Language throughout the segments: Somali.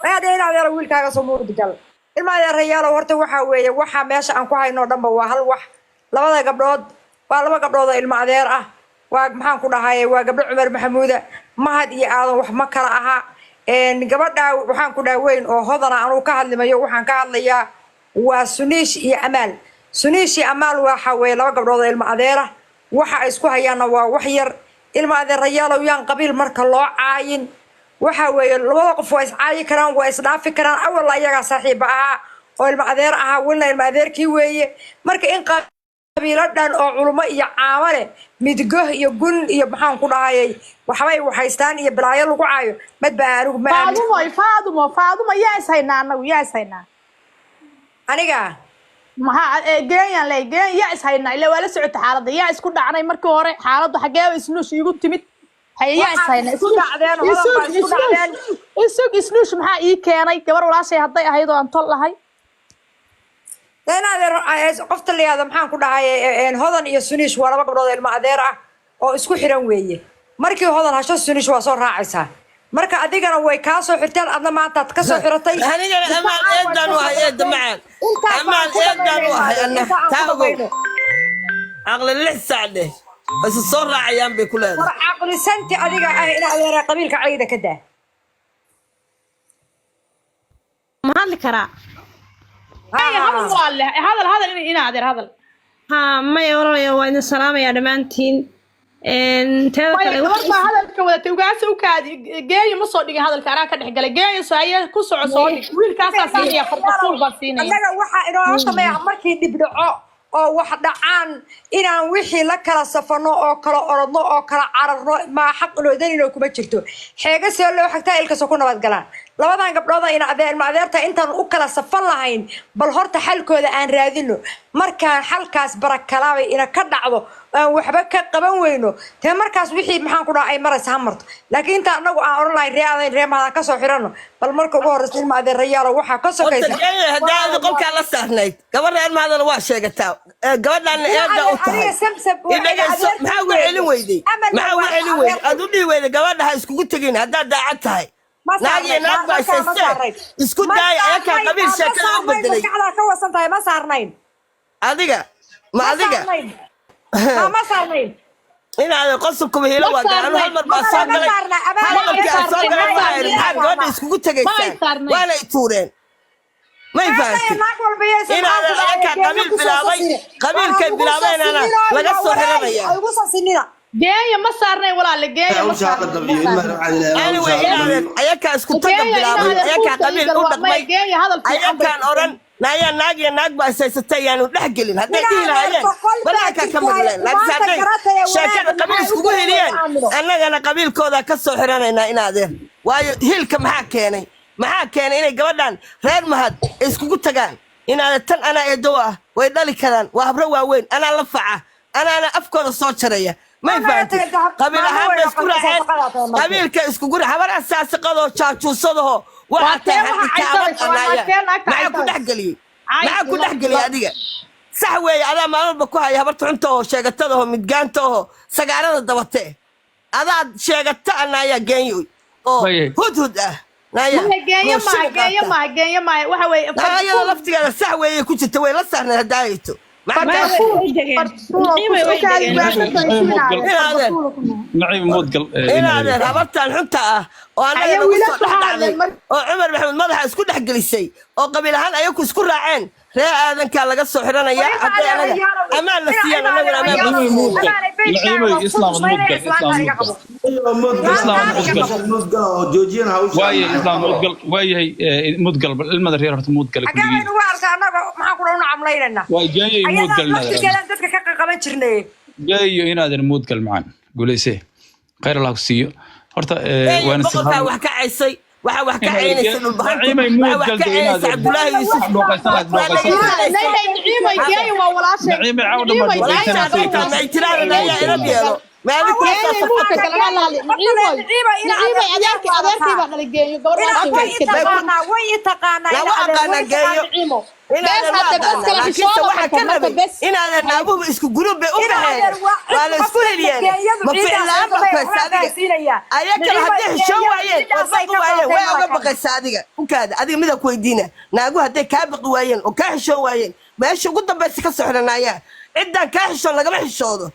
هذا ويلكاغا سمود قال ilma yaryar horta waxa weeye waxa meesha aan ku hayno dhanba waa hal wax labada gabdhood waa laba gabdhood oo ilma adeer ah waa maxaan ku dhahay waa gabdho Cumar Maxamuud mahad iyo aadan wax ma kala aha gabadha waxaan ku dhaweyn oo hodana aan ka hadlimayo waxaan ka hadlayaa waa Suniish iyo Amal Suniish iyo Amal waxa weeye laba gabdhood oo ilma adeer ah waxa ay isku hayaana waa wax yar ilma adeerayaal oo yaan qabiil marka loo caayin waxa weeye labada qof way iscaayi karaan way isdhaafi karaan awal ayaga saaxiib ah oo ilma adeer ah walna ilma adeerkii weeye marka in qabiiladan oo culimo iyo caamale midgoh iyo gun iyo maxaan ku dhahayay waxbay waxaystaan iyo balaayo lagu caayo madba anigu ma Faadumo yaa ishaynaa aniga maha geeyaan lay geeyaan yaa ishaynaa ilaa wala socota xaaladda yaa isku dhacnay markii hore xaaladdu xagee isnuush igu timid هيا ساينا اسوق اسنوش maxaa ii keenay gabar walaashay haday ahaydo aan tol lahay deenadeer qofta leeyada maxaan ku dhahay hodan iyo Suniish waa laba gabdhood ilma adeer ah oo isku xiran weeye markii hodan hasho Suniish waa soo raacaysaa marka adigana way ka soo xirteen adna maanta ka soo xiratay aniga amaan eedan waa eed macaan amaan eedan waa ana taago aqli lix saacade بس الصورة عيان بكل هذا. عقل سنتي أديك إلى قبيلك عيدة كده. ما هذا كرا. هذا إني نادر هذا. ها ما يوري وين السلام يا دمانتين. هذا الكوة توقعس وكاد جاي مصدق هذا الكرا كده حقل جاي صاير كسر صادق ويل كاسة سينية فرطول بسينية. أنا واحد إنه أصلا ما يعمر كي يبدأ oo wax dhacaan inaan wixii la kala safano oo kala orodno oo kala cararno ma xaq loo danino kuma jirto xeega soo loo xigtaa ilka soo ku nabad galaan labadan gabdhood ayna adeerta intaan u kala safan lahayn bal horta xalkooda aan raadino markaan xalkaas barakalaabay ina ka dhacdo aan waxba ka qaban weyno taa markaas wixii maxaan ku dhahay maras hamarto laakiin inta anagu aan oran lahayn reemaha ka soo xirano bal marka ugu horeysa ilma adeerayaal waxa ka sokaysa hadaad qolka la saarnay gabadhan maadana waa sheegataa gabadhan eeda u tahay maxaa ugu celin weyday adu dhii weyday gabadha iskugu tagin hadaad daacad tahay naagi naag baa sheegtay isku daay ayaka qabiil sheekada u bedelay ka wasan tahay ma saarnayn adiga ma adiga ما صارنين إن هذا قصة كبيرة وده أنا هالمرة بصارنا هذا يسكت تجيسان ولا يتورين ما يفهم إن هذا قبيل بلاوي قبيل كان بلاوي أنا ولا صهرنا يا جاي ما صارنا ولا اللي جاي ما صارنا أنا وين أياك اسكت بلاوي أياك قبيل قلنا ما أياك كان أورن نايا ناقي ناق بس ستيان ونحقلين هذا كيلا هين ولا كمل لا تصدق شاكر قبيل اسكوه لين أنا قبيل كذا كسر حرنا إن هذا وهيل كم حكيني ما حكيني إني قبلنا غير مهد اسكوه تجان إن هذا تن أنا يدوه ويدلي كذا وهبروا وين أنا لفعة أنا أفكر الصوت شرية ما يفهم قبيل هم اسكوه عين قبيل كاسكوه حبر أساس قضوا شاشو صده وحتى معكم دحقلي معكم دحقلي هذيك سحوي أنا ما أنا بكوها يا برت عنده شجعته متجانته سجارة الضبطة هذا شجعته أنا يا جيو هود نايا ما وحوي نايا لفتي على سحوي كنت توي لا سهل هدايته نعيم مودقل هذا ربطت الحنطة وأنا عمر محمد ماذا اسكو دحقلي الشيء وقبل هان أيكو اسكو راعين هذا كان لقى الصحرنا يا أمان نسيان أنا ولا أمان نعيم إسلام واي إسلام مودقل واي مودقل المدرسة رحت مودقل أنا وارث أنا ما أقولون عملينا واي جاي مودقل جاي هنا هذا مودقل معنا قولي سه خير الله يسيو هرتا وانا سبحان wax ka caysay waxa wax ka caynaysa wax ka caynaysa Abdullah Yusuf نعيم جاي وولاش نعيم عاود ما ما هذيك geeyo muudka kala hadlaali niciimo adeerkii baa dhalay geeyo gabadhaas way taqaanaa lagu aqaana geeyo bes hadda bes kala xishooda marka bes inaad naabuhu isku group bay u baxeen waa la isku heliyeen ma ficlaan baqaysaadiga ayaka hadii xishoo waayeen oo baqi waayeen way uga baqaysaadiga u kaada adiga mid ku weydiina naagu haday ka baqi waayeen oo ka xishoo waayeen meesha ugu dambaysa ka soxranaya ciidan ka xishoo lagama xishoodo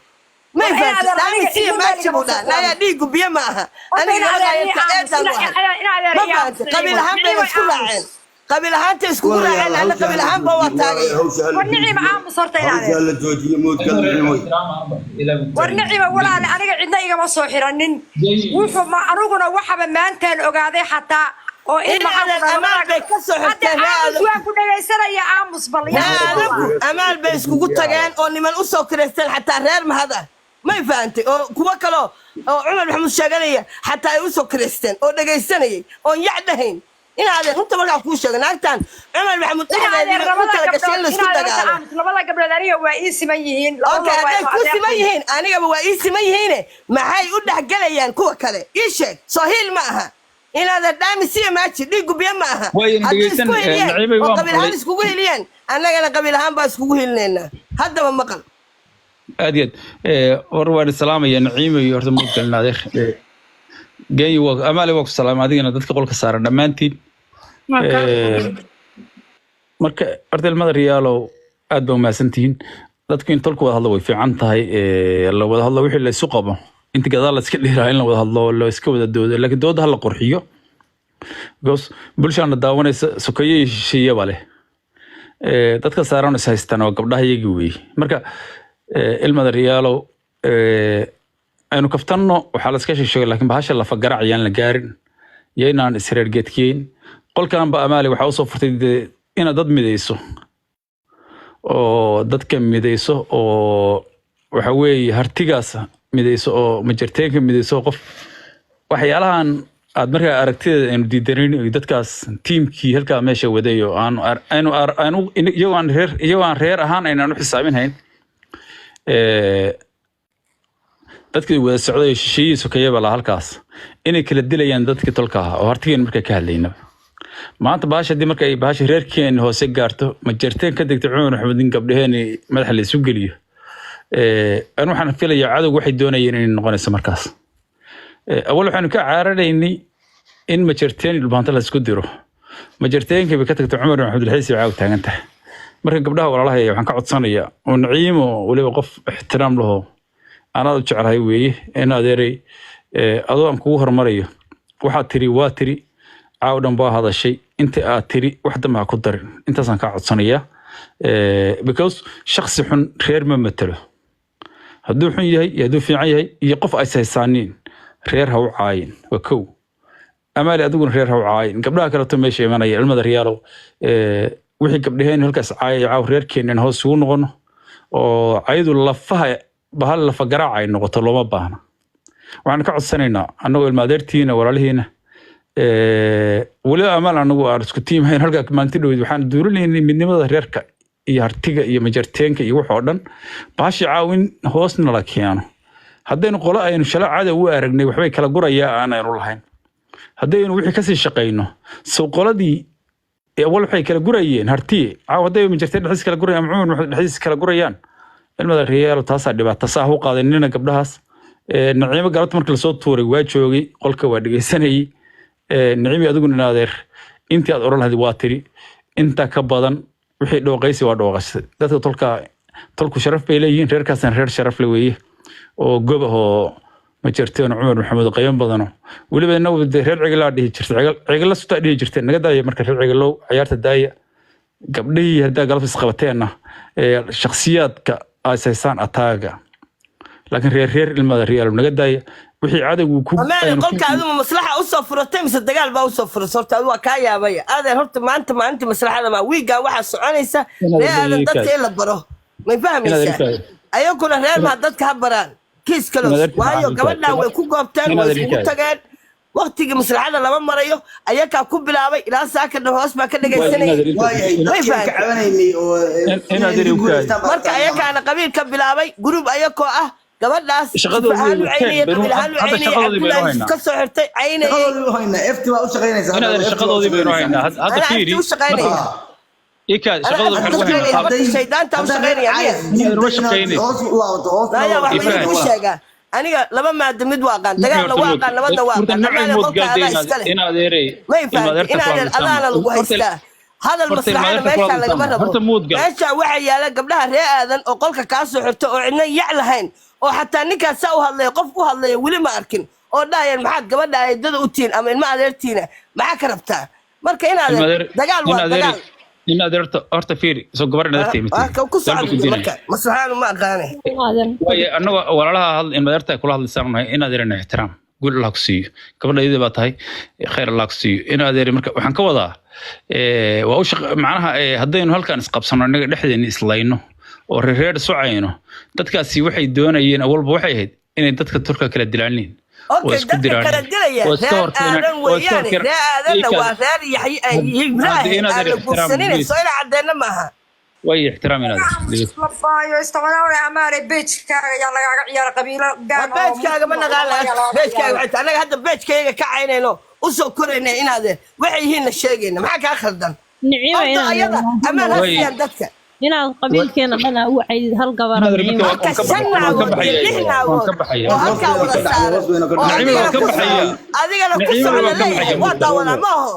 ما يفهم أنا سيء ما تشوفه لا يا ديكو بيا معها أنا قبل هم بيسكول عين قبل هم تسكول عين أنا قبل هم بواتاعي والنعيم عام صرتين عليه والنعيم ولا أنا عندنا إيجا مصوحرنين وفي ما أروقنا وحبا ما أنت الأجادي حتى أو إيه أمال بيكسر حتى هذا كنا جالسين يا عامس بالله أمال بيسكول تجان أو نمن أسوق كريستال حتى غير ما هذا ما فهمتي أو كوا كلا أو عمر محمود شغالية حتى يوسف كريستيان أو دقيسني أو يعدهين إن هذا أنت ما تعرفوش شغلانكتان عمر محمود هذا قبل ذلك وإيسي ميهين أوكي هذا كوسي ميهين أنا قبل وإيسي ميهين ما هاي يقول لك جليان كوا كلا إيش صهيل معها إن هذا دام سيء ماشي ديكو بيا معها قبل هذا سكوه لين أنا قبل هم بس سكوه لنا هذا ما مقل أديت وروان السلام يا نعيم يورث ممكن نادخ جاي وأمالي وقت السلام هذه أنا دتك قولك صار دمانتي مرك أرد المدريالو أدبوا ما سنتين دتك إن تلقوا هذا وفي عنتها لو هذا الله وحي اللي سقبه أنت كذا لا تسكت لي لو هذا الله ولا يسكوا الدود لكن الدود هلا قرحية قص بلشان الداون سكية شيء بالله دتك صارون سايستان وقبلها يجوي مرك المدريالو aynu kaftanno waxa la iska sheegay laakiin bahasha la fagarac ayaan la gaarin yeynaan isreer geedkeen qolkan ba amaali waxa uu soo furtay in dad midayso oo dadka midayso oo waxa weey hartigaas midayso oo majarteenka midayso qof waxyaalahan aad markaa aragtida aynu diidaneyn dadkaas teamkii halka meesha wadayo aanu iyagoo reer ahaan aynaanu xisaabinhayn dadkii wada socday shisheeyay kayaba la halkaas inay kala dilayaan dadkii tolka ah oo hartigeen markaa ka hadlayna maanta baashadii markay baasha reerkeen hoose gaarto ma jirteen ka degtay Cumar Maxamed gabdhaheen madax la isu geliyo aan waxaan filayaa cadow waxay doonayeen inay noqonayso markaas awal waxaan ka caaradaynay in ma jirteen ilbaanta la isku diro ma jirteen ka tagtay Cumar Maxamed Xiisi caaw taagantahay marka gabdhaha walaalahay waxaan ka codsanayaa oo Naciimo waliba qof ixtiraam laho أنا أرجع لهاي ويه أنا أدري أظن كوه رمريه واحد تري واتري عودن بها هذا الشيء أنت أتري واحدة ما قدر أنت صنع قاعد صنية because شخص حن خير من مثله هدو حن يهدو في عيه يقف أساسانين خيرها وعاين وكو أمالي أدون خيرها وعاين قبلها كانت ماشية من أي المدى ريالو وحي قبلهين هلكس عاي عاو خير كين هو سون غنو وعيدو اللفها bahal la fagaraacay noqoto looma baahna waxaan ka codsanaynaa anagoo ilmaadeertiina walaalihiina wali amal anagu aan isku tiimhayn halka maanta dhoweyd waxaan duurinaynay midnimada reerka iyo hartiga iyo majarteenka iyo wax oo dhan baashi caawin hoosna la keeno haddaynu qolo aynu shala caada u aragnay waxbay kala gurayaa aanaynu lahayn haddaynu wixii ka sii shaqeyno soo qoladii awal waxay kala gurayeen hartiye caaw hadday majarteen dhexdiis kala gurayaan Cumar Maxamed dhexdiis kala gurayaan المدريال تاسع دبعت تساهو قادنينا قبلهاس نعيمة قالت مركل صوت توري واجوغي قولك وادقي سني نعيمة أدقون نادر انتي أدورال هذي واتري انتا كبادان وحي دو قيسي وادو غش داتا تلكو شرف بيليين رير كاسن رير شرف لويه وقوبه مجرتين عمر محمد قيام بدنو ولي بينو رير عقلا ديه جرت عقلا ستا ديه جرتين نقدايا مركل رير عقلو عيارت الدايا قبلي هدا قلب اسقبتين شخصيات أساساً أتاجا لكن رير المدريال ونقداي وحي عادة وكوب أمان قولك هذا مصلحة أصفر تمس الدجال بأصفر صرت هذا كايا بيا هذا هرت ما أنت مصلحة هذا ما ويجا واحد سعانيسة لا هذا ضد إلا براه ما يفهم إيش أيوة كنا ريال ما ضد كهبران كيس كلوس وهايو قبلنا ويكون قابتين ويكون وقتي مصلحة لما مريو أياك أكون بلاوي لا ساكن هوس ما كنا جالسين مرك أياك أنا قبيل كبلاوي جروب أياكو gabadhaas shaqadoodu aanu wateen caynay qabiil aanu caynay Cabdullaahi ka soo xirtay caynay shaqadoodii hayna efti waa u shaqaynaysaa inaad shaqadoodii baynu haynaa hadda fiiri u shaqaynaya ikaad shaqadoodu waxay ugu haynaa shaydaanta u shaqaynaya hoos sheega aniga laba maada mid waa qaan dagaal waa qaan nabadna waa qaan in adeeray ma fahmin in adeer adaana lagu haystaa hadal maslaxada meesha laga rabo meesha waxa yaala gabdhaha reer aadan oo qolka ka soo xirto oo cidna yac lahayn oo xataa ninkaas u hadlay qof u hadlay wali ma arkin oo dhaayeen maxaad gabadha ay dad u tiin ama ilma adeertiina maxaa ka rabtaa marka in adeer dagaal waa dagaal in adeerta horta fiiri soo gabar adeertay marka ku socdo marka maslaxadu ma aqaanay way anaga walaalaha hadal in adeerta kula hadlaysan in adeerna ixtiraam guul Allah ku siiyo gabadhayda baa tahay khayr Allah ku siiyo in adeer marka waxaan ka wadaa waa macnaha haddaynu halkan isqabsano anaga dhexdeena islayno oo reer socayno dadkaasi waxay doonayeen awalba waxay ahayd inay dadka turka kala dilaaneen oo isku diraan oo iska horkeenaan oo iska horkeenaan way ixtiraaminaa labaayo isticmaalaya amaare beejkaaga yaa lagaaga ciyaar qabiilo gaan beejkaaga ma naqaan beejkaaga waxay anaga hadda beejkaaga ka caynayno u soo korayna inaad waxay yihiin la sheegayna maxaa ka khaldan nicimo ayada amaan hasiyan dadka inaad qabiilkeena dhana u caydid hal gabar adigana ku socda waa daawana maaho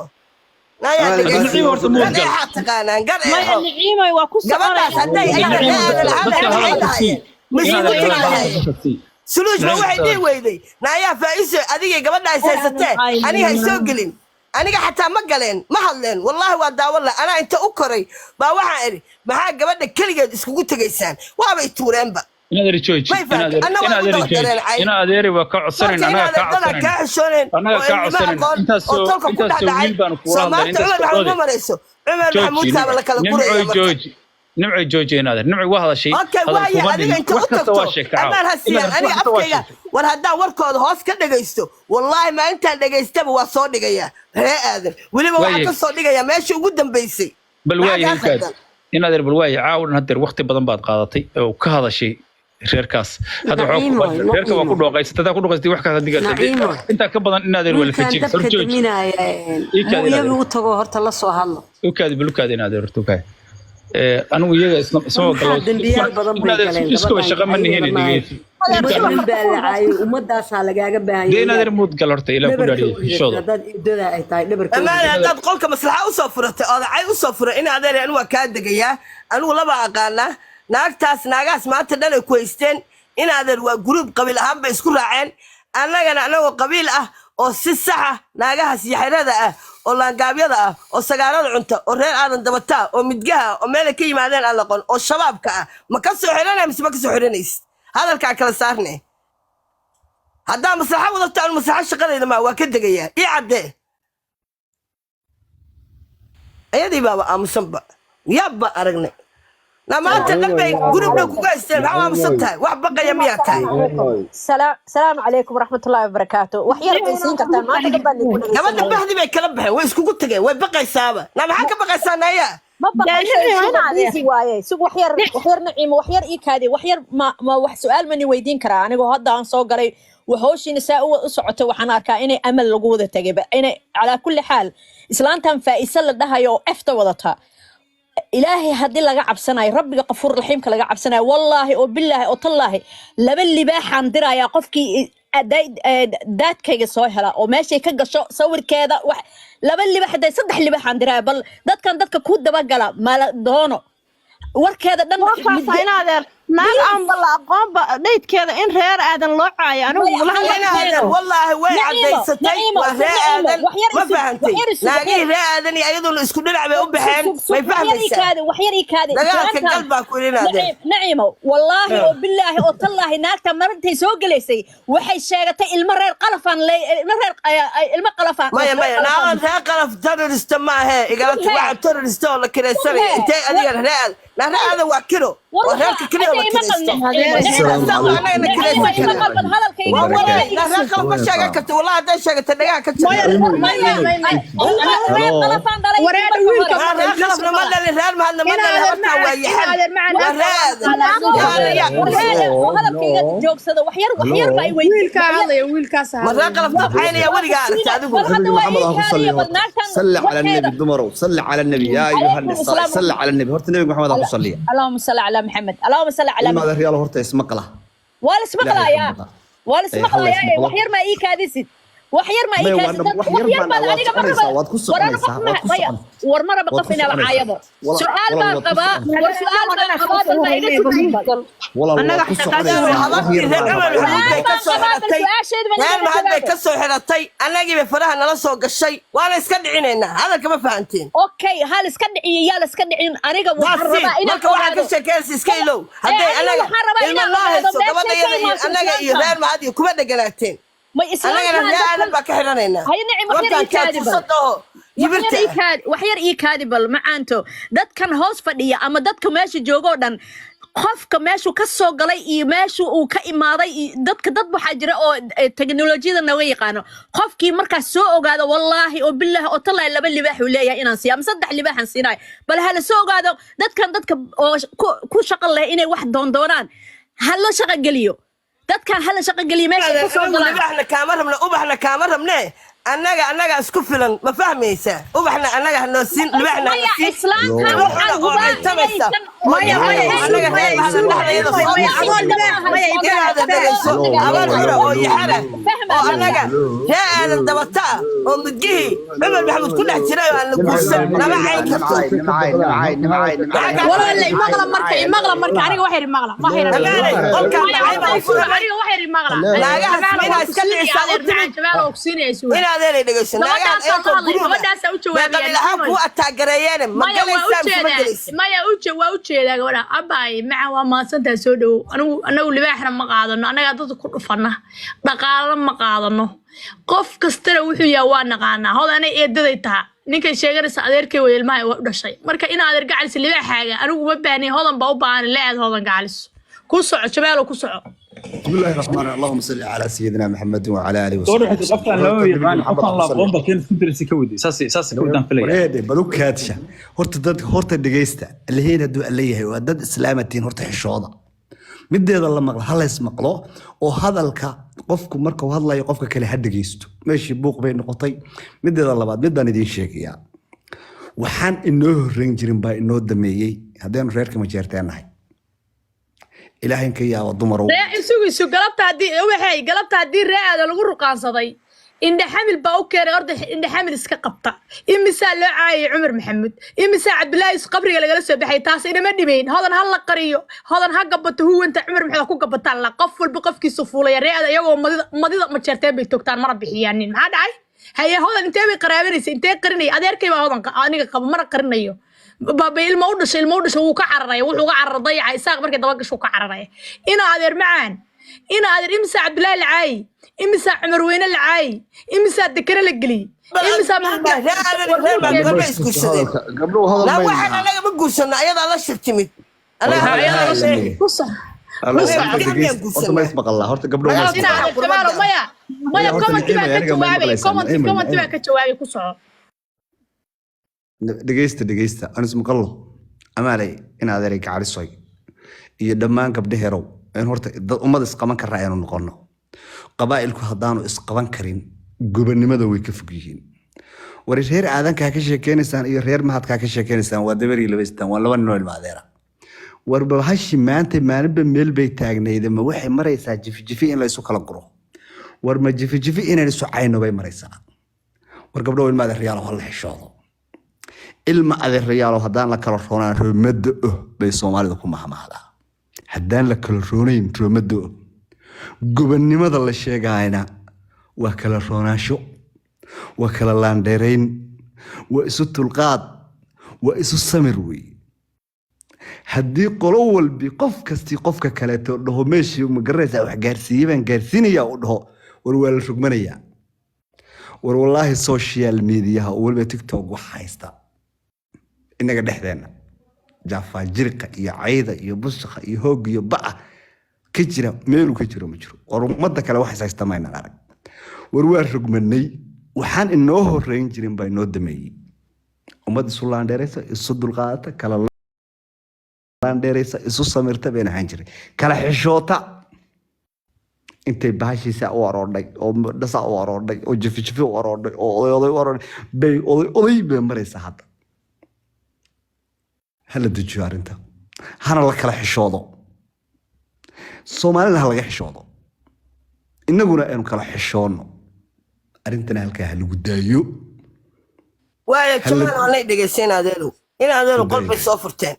نعيمة سلوش ما واحد دي ويدي نايا فايسة أديك قبل ده سيستة أنا هيسوقلين أنا حتى ما قالين ما حلين والله ودا والله أنا أنت أكري بواحد ما حاجة قبل ده كل جد اسكو تجيسان وابي تورين بقى أنا أدري شوي أنا أدري وكعصرين أنا كعصرين أنت سوين بان كوران عمر محمود ساب لك الكورة نمعي جوجي نادر نمعي وهذا الشيء اوكي واي اديك انت امان هسيان انا افكيغا war hadaa warkooda hoos ka dhageysto wallahi ma inta dhageystaba waa soo dhigaya ree aadan waliba waxa ka soo dhigaya meeshii ugu dambeysay bal waay in adeer bal waay caawin hadeer waqti badan baad qaadatay oo ka hadashay reerkaas hada reerka waa ku dhooqaysatay ku dhooqaysatay wax ka digatay inta ka badan in adeer wala fajin iyagu u tago horta la soo hadlo ukaad in adeer turkay anigu iyaga isma galo dambiyaal badan bay galeen isku shaqo ma nihiin dhigeysi balacay umadaas lagaaga baahan yahay inaad mood gal horta ila ku dhaariyay shooda dad idada ay tahay dhabarka dad qolka maslaxa u soo furatay odacay u soo furay in adeer anu waa ka degaya anigu laba aqaana naagtaas naagaas maanta dhan ay ku haysteen in adeer waa group qabiil ahaan bay isku raaceen anagoo qabiil ah oo si sax ah naagahaas yaxirada ah oo laangaabyada ah oo sagaarada cunta oo reer aadan dabata oo midgaha oo meel ka yimaadeen aan laqon oo shabaabka ah ma ka soo xiranay mise ma ka soo xiranays hadalka kala saarnay hadaa maslaxa wadato aan maslaxa shaqadeeda ma waa ka degaya ii cadde ayadii baba aamusanba yaabba aragnay maanta dhanbay gurubna kuga haysteen maxaa aamusan tahay wax baqaya miyaa tahay السلام عليكم ورحمة الله وبركاته وحير عيسين كتان ما تقبل gabadha bahdi bay kala baxeen way iskugu tageen way baqaysaaba maxaa ka baqaysaanaya ما بقى شيء وايه سوق وحير نعيم وحير إيكادي وحير ما وح سؤال مني ويدين كرا أنا جو هذا عن صقري وهوش نساء وصعته وحنا كائن أمل لجودة تجيب أنا على كل حال إسلام تم فإسل ده يو أفتى وضتها إلهي هدي لقى عبسنا ربي غفور رحيم كلقى عبسنا والله وبالله وطلاه لبلي باح عن درا يا قفكي دات كي صايحة وماشي كجا صور كذا لبلي باح ده صدح اللي باح عن درا بل دات كان دات كود ده بقى ما دهونه ورك هذا دم فاينادر ناس عم بالله قام ديت كذا إن رير آدم لوعي أنا والله وين عديستي ورير آدم ما فهمتي لاقي رير آدم أيضا اسكو نلعب أبحين ما يفهمش وحيري كذا دقالك قلبك ولينا نعيمة والله وبالله وطلعه هناك مرتي سوق ليسي وحي شاغتي المرير قلفان المرير المقلفان ما نعم ذا قلف ترورست ما هي قالت واحد ترورست ولا كذا سري انت أديك رير لا هذا واكله وهالك كلية ما كنيستو لا خلاص ما شاقة كنت والله هذا شاقة تنقاها كنت خلاص ما مدى الهرم هذا مدى الهرم ويا حد مرة قلب طبعين يا ولي قالت صلي على النبي دمرو صلي على النبي يا ايها الناس صلي على النبي هرت النبي محمد ابو صلي اللهم صل على محمد اللهم صل على ما ريال هرت اسمق له ولا اسمق له يا ولا اسمق له يا وحير ما ايك هذه وحير ما ايك وحير ما aniga marba qofina caayado su'aal baan qabaa su'aal baan qabaa ma iga su'aal والله أنا هذا كسر حرتي أنا أجيب فرها نلصق الشيء وأنا إسكت عيننا هذا كما فهمتين اوكي هل اسكت يا اسكت aniga محربه إنا كواحد كشكل سكيلو هذا أنا الله يسوع أنا يران ما هذه كم دقيقتين ما اسلام أنا بكحرنا هاي نعم وحير إيكادبل معانتو دad kan hoos fadhiya ama dadka meesha joogo dhan qofka meesha ka soo galay iyo meesha uu ka imaaday dadka dad waxa jira oo teknolojiyada naga yaqaano qofkii markaas soo ogaado wallahi oo billaah oo talay laba libaax uu leeyahay inaan siya ama saddex libaaxan siinay bal hala soo ogaado dadka oo ku shaqo leh inay wax doondoonaan hala shaqo galiyo dadkan hala shaqo galiyo meesha ku soo galay ubaxna kaamarabne annaga isku filan ma fahmaysa ubaxna annaga hanoo siin libaxna islaamka هذا دغش ناغان ku ataagarayeen ma galaysan ma ya waa u jeedaa gabadha abay maca waa maasanta soo dhaw anagu libaaxna ma qaadano anaga dad ku dhufana dhaqaale ma qaadano qof kastana wuxuu yaa waa naqaana hodan ay eedaday tahay ninkan sheeganaysa adeerkay way ilmaha u dhashay marka in adeer gacalis libaaxaaga anigu ma baahni hodan ba u baahan leed hodan gacalis ku soco jabaalo ku soco بسم الله الرحمن الرحيم اللهم صل على سيدنا محمد وعلى اله وصحبه دور حتى قفل لو يبان قفل لا بومبا كان كنترسي كودي ساسي ودان فلي وريد بلوكاتشا horta dad horta dhageysta leeyna duu leeyahay waa dad islaamatiin horta xishooda mideeda la maqlo hal is maqlo oo hadalka qofku marka uu hadlayo qofka kale ha dhageysto meeshii buuq bay noqotay mideeda labaad midaan idin sheegaya waxaan inoo horeyn jirin baa inoo dameeyay hadeen reerka ma jeerteenahay ilaahay ka yaa dumar isugu galabta hadii raada lagu ruqaansaday indha xamil baa u keenay orday indha xamil iska qabta imisa loo caayay Umar Maxamed imisa Cabdullaahi qabriga laga soo baxay taas inama dhimeyn hodan hal la qariyo hodan ha gabato huwanta Umar Maxamed ku gabataan la qof walba qofkiisa fuulay raada iyagoo madida ma jeerteen bay togtaan mar bixiyaanin maxaa dhacay haye hodan intee bay qaraabanaysa intee qarinay adeerkay baa hodan aniga qab mar qarinayo baba ilmo u dhashay wuu ka cararay wuxuu ka cararay isaaq markii daba gasho ka cararay ina adeer macaan ina adeer imsa Cabdullaahi lacaay imsa Umar weyne lacaay imsa dakara la gali imsa gabdho hadal la waxaan anaga ma guursano ayada la shirtimid ما يسبق الله هرت قبل ما مايا كومنتي بaa ka jawaabay ku soco dhageysta aan ismaqallo amaalay in adeeray gacalisay iyo dhamaan gabdhaheerow in horta dad ummad isqaban ka raayaan noqono qabaa'ilku hadaanu isqaban karin gobonimada way ka fog yihiin wari reer aadanka ka sheekeynaysan iyo reer mahadka ka sheekeynaysan waa dabari labaystaan waa laba nool maadeera warba hashi maanta maalinba meel bay taagnayd ma waxay maraysaa jifi in la isu kala guro war ma jifi in ay isu cayno bay maraysaa war gabdhaw in maad riyaalo hal xishoodo ilma adeerayaal hadaan la kala roonaan roomada bay Soomaalida ku mahmaahdaa hadaan la kala roonayn roomada gobonimada la sheegayna waa kala roonaansho waa kala laandeereyn waa isu tulqaad waa isu samir wey haddii qolo walbi qof kasti qofka kale to dhaho meeshii ma garaysaa wax gaarsiiyeen gaarsiinaya oo dhaho war waa la rugmanaya war wallahi social media oo walba TikTok wax haysta inaga dhexdeena jaafaa jirka iyo cayda iyo busakha iyo hoog iyo ba'a ka jira meelu ka jiro ma jiro war ummadda kale wax haysta mayna arag war waa rugmanay waxaan inoo horeyn jirin baa inoo dameeyey ummad isu laandheeraysa isu dulqaadata kala laandheeraysa isu samirta been ahaan jiray kala xishoota intay baashiisa u aroodhay oo dhasa u aroodhay oo jifi u aroodhay oo oday u aroodhay bay oday bay maraysa hadda hala dejiyo arrinta hana la kala xishoodo soomaalina ha laga xishoodo innaguna aynu kala xishoonno arrintana halkaa ha lagu daayo waaya jamaan aanay dhegaysa inadeeru qol bay soo furteen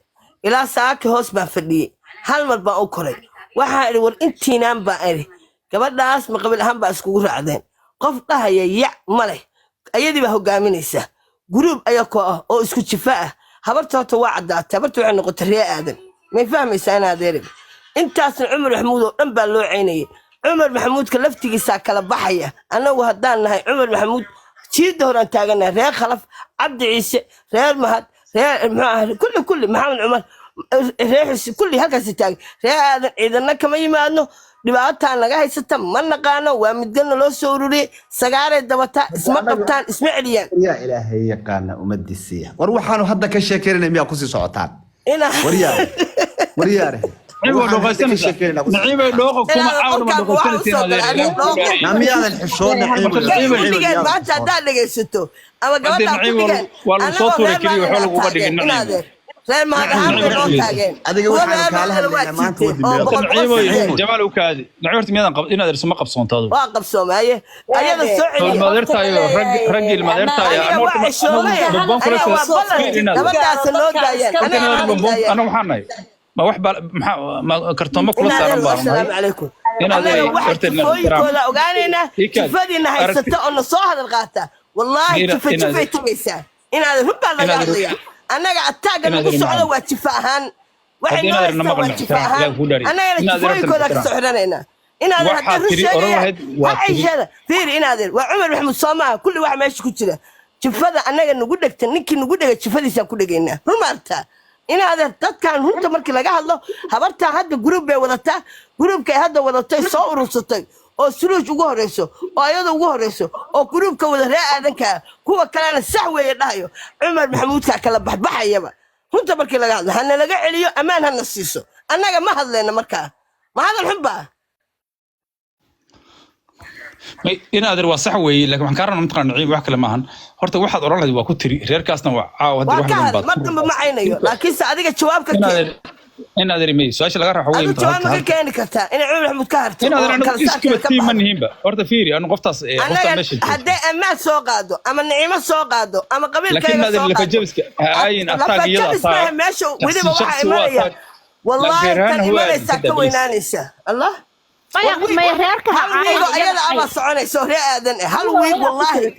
ilaa saaki hoos baan fadhiyey hal mar baan u koray waxaa idhi war intiinaan baan idhi gabadhaas ma qabiil ahaan baa iskugu raacdeen qof dhahaya yac ma leh ayadii baa hogaaminaysa guruub ayakoo ah oo isku jifa ah habarta horta waa caddaatay habarta waxay noqotay ree aadan may fahmaysaa inadeerig intaasna cumar maxamuud oo dhan baa loo ceynayay cumar maxamuudka laftigiisaa kala baxaya annagu haddaan nahay cumar maxamuud jiidda horaan taaganahay reer khalaf cabdi ciise reer mahad reer kulli maxamed cumar reer xisi kulli halkaasi taagan reer aadan ciidanna kama yimaadno dhibaataan naga haysata ma naqaano waa midgalna loo soo ururiyey sagaaray dabataa isma qabtaan isma celiyaan yaa ilaahay yaqaana ummadiisiya war waxaanu hadda ka sheekeynay miyaa kusii socotaan waryaare نعيمة لوقف كم عاون ما دخلتين نعمياذا الحشون نعيمة ما أنت هذا اللي جسته أما قبل نعيمة والله صوته كذي وحوله وبدي النعيمة غير ما هذا هو حالها ما أنت نعيمة جمال وكادي نعيمة مياه قب إن درس ما قب صون تادو واقف سوم هي السعودية المدير تايو رجل المدير تايو أنا محناي ما واحد ما كرتون كل سنة السلام عليكم أنا واحد فويكولا وقالينا شفدينا هاي ستة أنا صاحب الغاتا والله شفت تميسا إن هذا هم بالغاضية أنا قاعد تاجر نص على واتفاهن واحد ما واتفاهن أنا فويكولا كسحرنا إن هذا هذا فير إن هذا وعمر محمود صامع كل واحد ما يشكو كذا شفدا أنا نقول لك تنكي نقول لك شفدي سأقول لك إنه هم أرتا إن هذا تذكر هنت مركي لقاه الله هبرت هذا جروب بيودته جروب كهذا ودته يصور وسطي أو سلوك وجهرسه أو أيضا وجهرسه أو جروب كوده لا ذنك هو كلام السحوة يلاهيو عمر محمود كلا بحيبة هنت مركي لقاه هن لقى عليه أمان هالنصيصه أنا ما هذا لنا مركا ما هذا الحبة إن هذا الواسع وي لكن من كارنا منطقة نعيم وحكي لماهن هرت واحد أورال هذا وكتري غير كاسنا وعاود واحد من بعض ما تنب معينه لكن سأديك الشباب كتير إن هذا رمي سؤال شلقة راح وين الشباب ما كان كتا إن عمر محمود كهرت إن هذا أنا إسكبت تيم من هيبة هرت فيري أنا قفتص ماشي هدي أما سوقادو أما النعيمة سوقادو أما قبل لكن هذا اللي فجبسك هاين أفتاق يلا صار ماشي وذي بواحد مريا والله كان مريا كوينانيسا الله ما يهرك أنا صعني سوري أذن هل ويق والله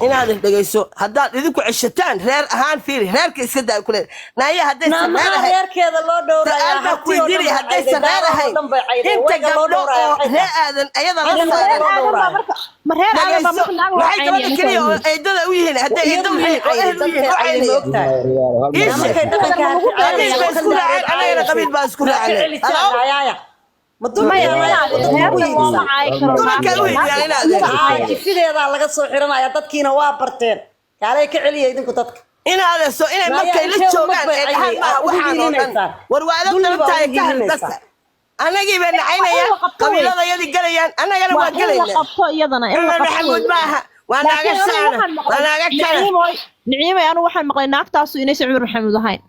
إن هذا دقيسو هذا يذكر عشتان غير أهان فيري غير كيس كده كله نايا هذا غير كذا الله دور أنا كويدري هذا سغير هاي أنت قبله غير أذن أيضا ما هي كمان كليو أيضا ويهنا هذا أيضا ويهنا أنا قبيل باسكول عليه ما fideeda laga soo xiranaya dadkiina waa barteen kaalay ka celiya idinku dadka inaad soo inay markay la joogaan ee dhahan ma waxaan war waalidna taay ka hadlasa anagii baan nacaynaya qabiilada yadi galayaan anagana waa galayna qabto iyadana in la maxamuud maaha waa naaga saana waa naaga kale niciimay anu waxaan maqlay naagtaasu inaysan cumar maxamuud ahayn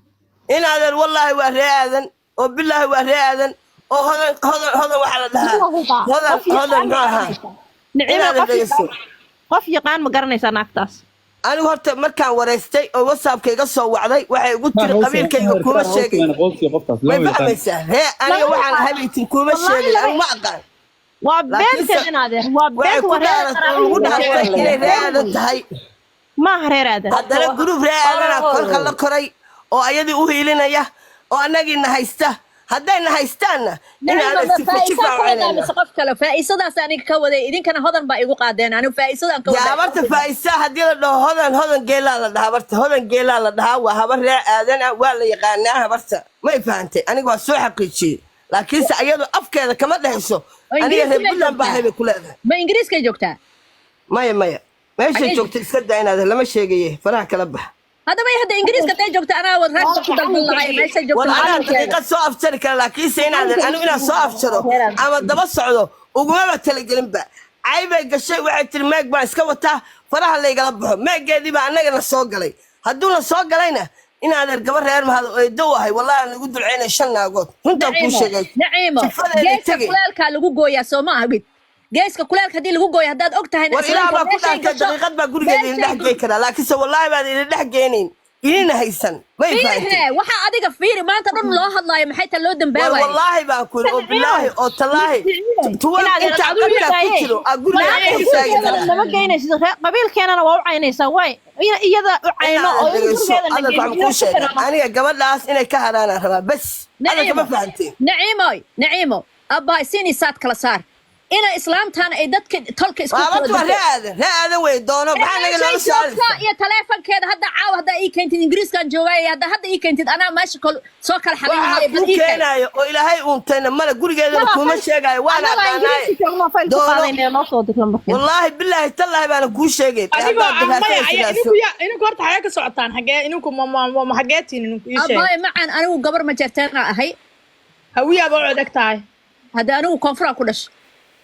inaad wallahi waa reeadan oo billahi waa reeadan oo hodan waxa la dhahaa hodan maaha niciimay qof yaqaan ma garanaysaa naagtaas anigu horta markaan wareystay oo whatsappkayga soo wacday waxay ugu tiri qabiilkayga kuma sheegay way fahmaysaa hee aniga waxaan habeentin kuma sheegay anigu ma aqaan waa beenteed inaadeer waa beent ugu dhaartay inay reeaadan tahay maaha reeraadan haddana group reeaadana kolka la koray oo ayadii u hiilinaya oo annagiina haysta haddayna haystaanna نعم inaadan فائسة كودا sifacilayna مسقف كلا فائسة دا ساني كودا إذن كان هذا بقى يقول قادين أنا فائسة أنا كودا habarta faaisaa haddii la dhaho hodan geelaa la dhahaa habarta hodan geelaa la dhahaa waa habar ree aadan ah waa la yaqaanaa habarta may fahantay aniga waa soo xaqiijiyey laakiinse ayadu afkeeda kama dhahayso aniga reer buntland baa hay bay ku leedahay ما إنجليز كي جوكتا maya meeshay joogta iska daa inaadan lama sheegaye faraha kala bax هذا ما يهدى إنجليز كتير جوكتا أنا ورهاش كتير بالله ما يصير جوكتا والله أنا daqiiqad soo afjari kara laakiinse anigu inaan soo afjaro ama daba socdo ugumaba talagelinba caybay gashay waxay tiri meeg baan iska wataa faraha laygala baxo meegeedii baa annagana soo galay hadduuna soo galayna inaadeer gabar reer mahad eedo ahay wallahi aan lagu dulceynay 5 naagood runtaan kuu sheegay نعيمة جيسك كلالك لغو gooyaa soo ma ahbid geeska kulaalka hadii lagu gooyo hadaad og tahay war ilaa baa ku dhaantay daqiiqad baa gurigeeda in dhex gey kara laakiinse wallahi baan idin dhex geenayn idina haysan may fahanteen waxa adiga fiiri maanta dhan loo hadlaayo maxay ta loo dambaaway wallahi baan ku oo billahi oo talaahi tuwan inta qadka ku jiro gurigeeda ku saagi kara lama geynaysid qabiilkeenana waa u caynaysaa way iyada u cayno oo gurigeeda aniga gabadhaas inay ka haraana rabaa bas ana kama fahanteen naciimo abba isini saad kala saar ina islaamtaan ay dadka tolka isku kala raadan way doono maxaa naga loo saaray iyo telefonkeeda hadda caaw hadda ii keentid ingiriiskan joogay hadda ii keentid ana meesha soo kala xalinay bad ii keenayo oo ilaahay uuntayna mala gurigeeda kuma sheegayo waana aqaanay wallahi billahi tallahi baan ku sheegay inuu horta xaga ka socotaan xagee inuu ma xageetiin inuu ii sheegay abay macaan anigu gabar ma jartaan ahay hawiya baa u dhagtahay hadda anigu koonfur ku dhashay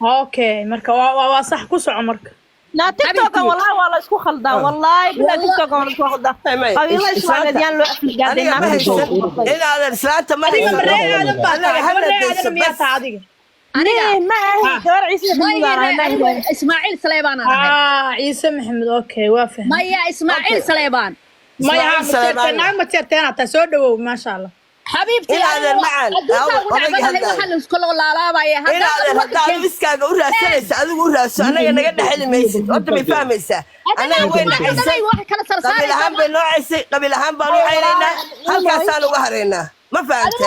اوكي مركا waa sax ku soco marka لا تيك توك والله والله اسكو خلدا والله بلا تيك توك والله اسكو خلدا قبيله اسماعيل ديان لو افل قادين إن هذا السلامة ما هي أنا ما هي دور عيسى إسماعيل سليمان عيسى محمد أوكي وافه ما هي إسماعيل سليمان ما هي نعم تيرتين تسودو ما شاء الله حبيبتي هذا المعن هذا مسكاga u raadsanaysa adigu u raadso anaga naga dhaxli maysid horta ma fahmaysaa anaga weyn qabiil ahaan bay noocaysay qabiil ahaan baan u caynaynaa halkaasaan uga haraynaa ma fahanteen